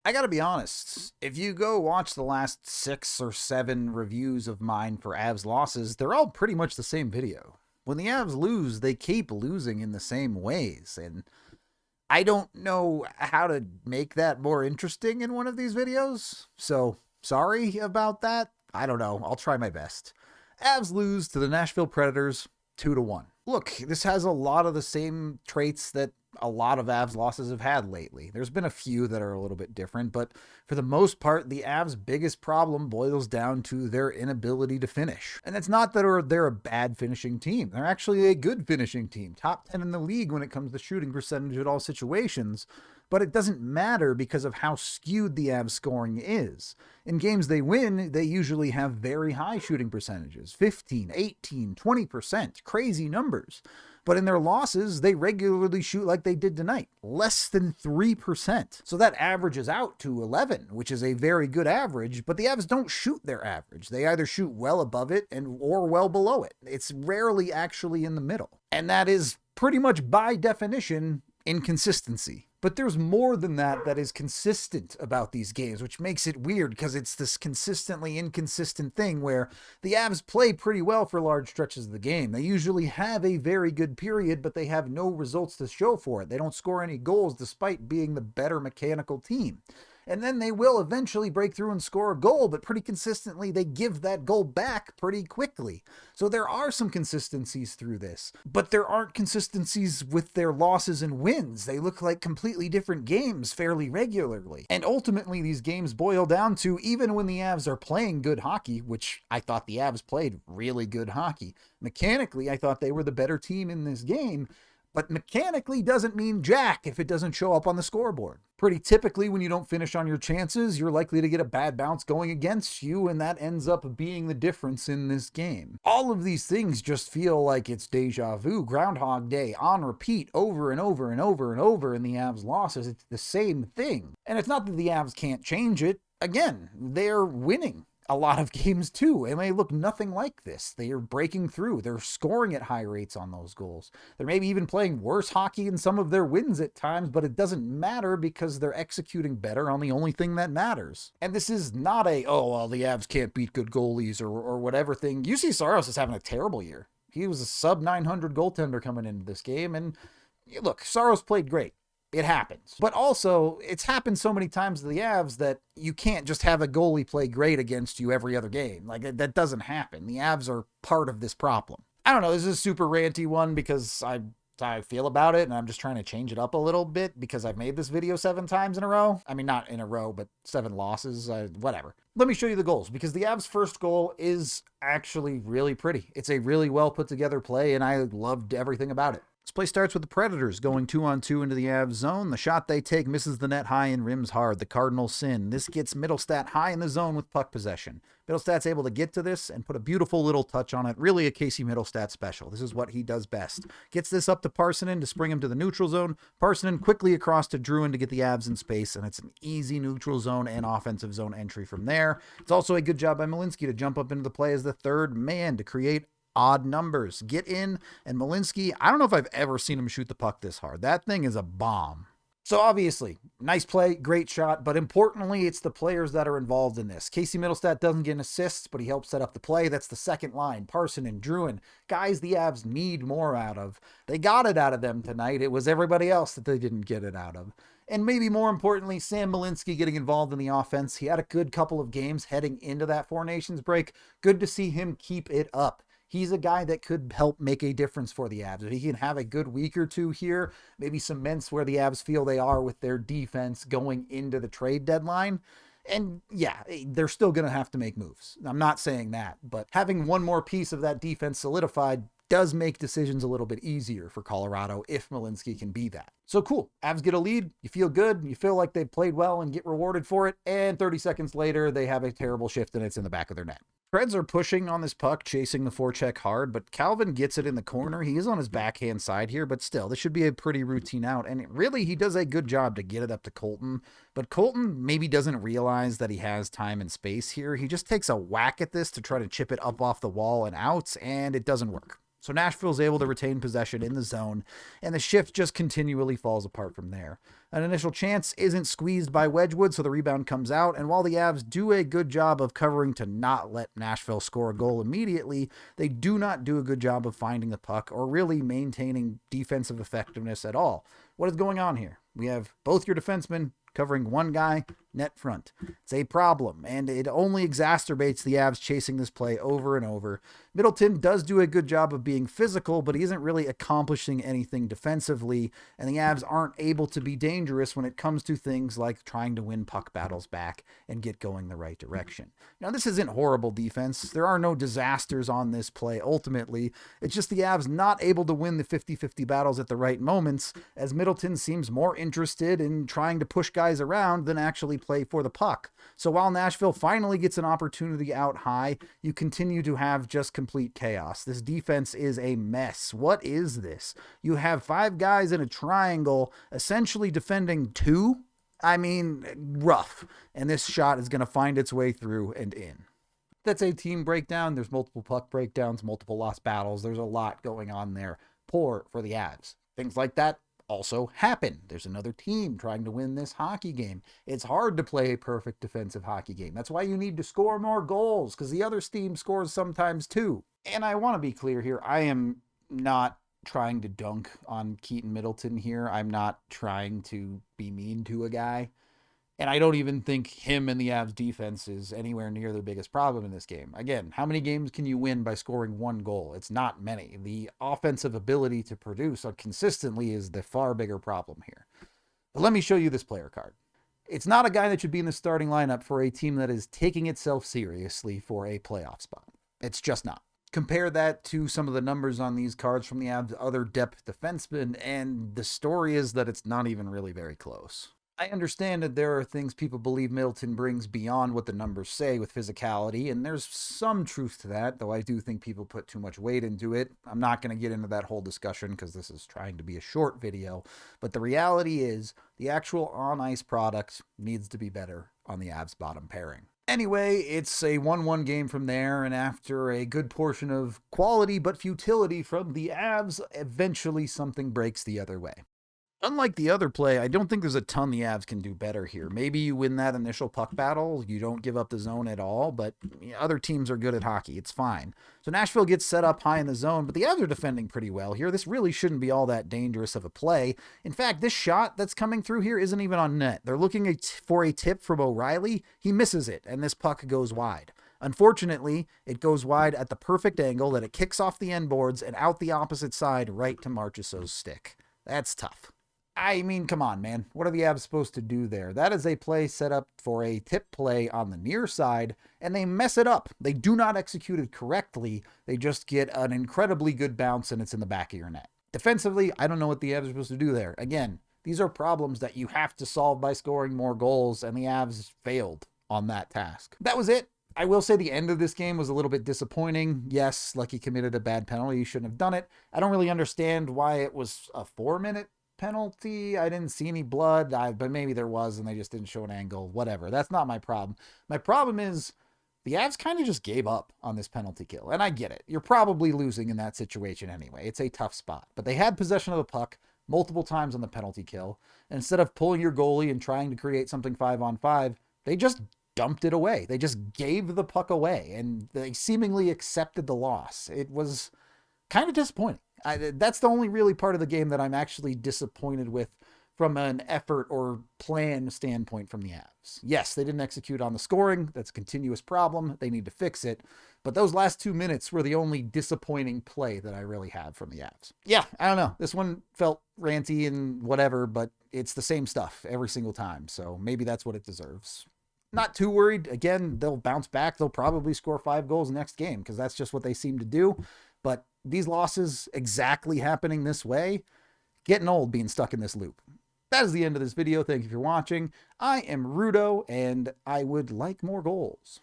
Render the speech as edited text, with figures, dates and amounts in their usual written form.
I gotta be honest, if you go watch the last 6 or 7 reviews of mine for Avs losses, they're all pretty much the same video. When the Avs lose, they keep losing in the same ways, and I don't know how to make that more interesting in one of these videos, so sorry about that. I don't know. I'll try my best. Avs lose to the Nashville Predators 2-1. Look, this has a lot of the same traits that a lot of Avs losses have had lately. There's been a few that are a little bit different, but for the most part, the Avs' biggest problem boils down to their inability to finish. And it's not that they're a bad finishing team. They're actually a good finishing team, top 10 in the league when it comes to shooting percentage at all situations. But it doesn't matter because of how skewed the Avs scoring is. In games they win, they usually have very high shooting percentages, 15, 18, 20%, crazy numbers. But in their losses, they regularly shoot like they did tonight, less than 3%. So that averages out to 11, which is a very good average, but the Avs don't shoot their average. They either shoot well above it or well below it. It's rarely actually in the middle. And that is pretty much by definition inconsistency. But there's more than that is consistent about these games, which makes it weird because it's this consistently inconsistent thing where the Avs play pretty well for large stretches of the game. They usually have a very good period, but they have no results to show for it. They don't score any goals despite being the better mechanical team. And then they will eventually break through and score a goal, but pretty consistently they give that goal back pretty quickly. So there are some consistencies through this, but there aren't consistencies with their losses and wins. They look like completely different games fairly regularly. And ultimately these games boil down to, even when the Avs are playing good hockey, which I thought the Avs played really good hockey, mechanically I thought they were the better team in this game, but mechanically doesn't mean jack if it doesn't show up on the scoreboard. Pretty typically, when you don't finish on your chances, you're likely to get a bad bounce going against you, and that ends up being the difference in this game. All of these things just feel like it's deja vu, Groundhog Day, on repeat, over and over and over and over in the Avs losses. It's the same thing. And it's not that the Avs can't change it. Again, they're winning a lot of games too, and they look nothing like this. They are breaking through. They're scoring at high rates on those goals. They're maybe even playing worse hockey in some of their wins at times, but it doesn't matter because they're executing better on the only thing that matters. And this is not a, oh, well, the Avs can't beat good goalies or whatever thing. UC Saros is having a terrible year. He was a sub 900 goaltender coming into this game, and look, Saros played great. It happens. But also, it's happened so many times to the Avs that you can't just have a goalie play great against you every other game. Like, that doesn't happen. The Avs are part of this problem. I don't know, this is a super ranty one because I feel about it, and I'm just trying to change it up a little bit because I've made this video 7 times in a row. I mean, not in a row, but 7 losses, whatever. Let me show you the goals, because the Avs' first goal is actually really pretty. It's a really well put together play, and I loved everything about it. This play starts with the Predators going 2-on-2 into the Avs zone. The shot they take misses the net high and rims hard. The Cardinals sin. This gets Middlestat high in the zone with puck possession. Middlestat's able to get to this and put a beautiful little touch on it. Really a Casey Middlestat special. This is what he does best. Gets this up to Parssinen to spring him to the neutral zone. Parssinen quickly across to Druin to get the Avs in space, and it's an easy neutral zone and offensive zone entry from there. It's also a good job by Malinski to jump up into the play as the third man to create odd numbers. Get in, and Malinski, I don't know if I've ever seen him shoot the puck this hard. That thing is a bomb. So obviously, nice play, great shot, but importantly, it's the players that are involved in this. Casey Middlestat doesn't get an assist, but he helps set up the play. That's the second line. Parssinen, Druin, guys the Avs need more out of. They got it out of them tonight. It was everybody else that they didn't get it out of. And maybe more importantly, Sam Malinski getting involved in the offense. He had a good couple of games heading into that Four Nations break. Good to see him keep it up. He's a guy that could help make a difference for the Avs. If he can have a good week or two here, maybe cements where the Avs feel they are with their defense going into the trade deadline. And yeah, they're still going to have to make moves. I'm not saying that, but having one more piece of that defense solidified does make decisions a little bit easier for Colorado if Malinski can be that. So cool. Avs get a lead. You feel good. You feel like they've played well and get rewarded for it. And 30 seconds later, they have a terrible shift and it's in the back of their net. Preds are pushing on this puck, chasing the forecheck hard, but Calvin gets it in the corner. He is on his backhand side here, but still, this should be a pretty routine out. And really, he does a good job to get it up to Colton. But Colton maybe doesn't realize that he has time and space here. He just takes a whack at this to try to chip it up off the wall and out, and it doesn't work. So Nashville's able to retain possession in the zone, and the shift just continually falls apart from there. An initial chance isn't squeezed by Wedgwood, so the rebound comes out, and while the Avs do a good job of covering to not let Nashville score a goal immediately, they do not do a good job of finding the puck or really maintaining defensive effectiveness at all. What is going on here? We have both your defensemen covering one guy, net front. It's a problem, and it only exacerbates the Avs chasing this play over and over. Middleton does do a good job of being physical, but he isn't really accomplishing anything defensively, and the Avs aren't able to be dangerous when it comes to things like trying to win puck battles back and get going the right direction. Now, this isn't horrible defense. There are no disasters on this play ultimately. It's just the Avs not able to win the 50-50 battles at the right moments, as Middleton seems more interested in trying to push guys around than actually play for the puck. So while Nashville finally gets an opportunity out high, you continue to have just complete chaos. This defense is a mess. What is this? You have 5 guys in a triangle essentially defending 2? I mean, rough. And this shot is going to find its way through and in. That's a team breakdown. There's multiple puck breakdowns, multiple lost battles. There's a lot going on there. Poor for the Avs. Things like that also happen. There's another team trying to win this hockey game. It's hard to play a perfect defensive hockey game. That's why you need to score more goals, because the other team scores sometimes too. And I want to be clear here. I am not trying to dunk on Keaton Middleton here. I'm not trying to be mean to a guy. And I don't even think him and the Avs defense is anywhere near the biggest problem in this game. Again, how many games can you win by scoring 1 goal? It's not many. The offensive ability to produce consistently is the far bigger problem here. But let me show you this player card. It's not a guy that should be in the starting lineup for a team that is taking itself seriously for a playoff spot. It's just not. Compare that to some of the numbers on these cards from the Avs' other depth defensemen, and the story is that it's not even really very close. I understand that there are things people believe Middleton brings beyond what the numbers say with physicality, and there's some truth to that, though I do think people put too much weight into it. I'm not going to get into that whole discussion because this is trying to be a short video, but the reality is the actual on-ice product needs to be better on the Avs' bottom pairing. Anyway, it's a 1-1 game from there, and after a good portion of quality but futility from the Avs, eventually something breaks the other way. Unlike the other play, I don't think there's a ton the Avs can do better here. Maybe you win that initial puck battle, you don't give up the zone at all, but other teams are good at hockey. It's fine. So Nashville gets set up high in the zone, but the Avs are defending pretty well here. This really shouldn't be all that dangerous of a play. In fact, this shot that's coming through here isn't even on net. They're looking for a tip from O'Reilly. He misses it, and this puck goes wide. Unfortunately, it goes wide at the perfect angle that it kicks off the end boards and out the opposite side right to Marchessault's stick. That's tough. I mean, come on, man. What are the Avs supposed to do there? That is a play set up for a tip play on the near side, and they mess it up. They do not execute it correctly. They just get an incredibly good bounce, and it's in the back of your net. Defensively, I don't know what the Avs are supposed to do there. Again, these are problems that you have to solve by scoring more goals, and the Avs failed on that task. That was it. I will say the end of this game was a little bit disappointing. Yes, Lucky committed a bad penalty. He shouldn't have done it. I don't really understand why it was a 4-minute penalty. I didn't see any blood, but maybe there was and they just didn't show an angle. Whatever. That's not my problem. My problem is the Avs kind of just gave up on this penalty kill. And I get it. You're probably losing in that situation anyway. It's a tough spot. But they had possession of the puck multiple times on the penalty kill. And instead of pulling your goalie and trying to create something 5-on-5, they just dumped it away. They just gave the puck away and they seemingly accepted the loss. It was kind of disappointing. That's the only really part of the game that I'm actually disappointed with from an effort or plan standpoint from the Avs. Yes, they didn't execute on the scoring. That's a continuous problem. They need to fix it. But those last 2 minutes were the only disappointing play that I really had from the Avs. Yeah, I don't know. This one felt ranty and whatever, but it's the same stuff every single time. So maybe that's what it deserves. Not too worried. Again, they'll bounce back. They'll probably score 5 goals next game because that's just what they seem to do. But these losses exactly happening this way, getting old being stuck in this loop. That is the end of this video. Thank you for watching. I am Rudo, and I would like more goals.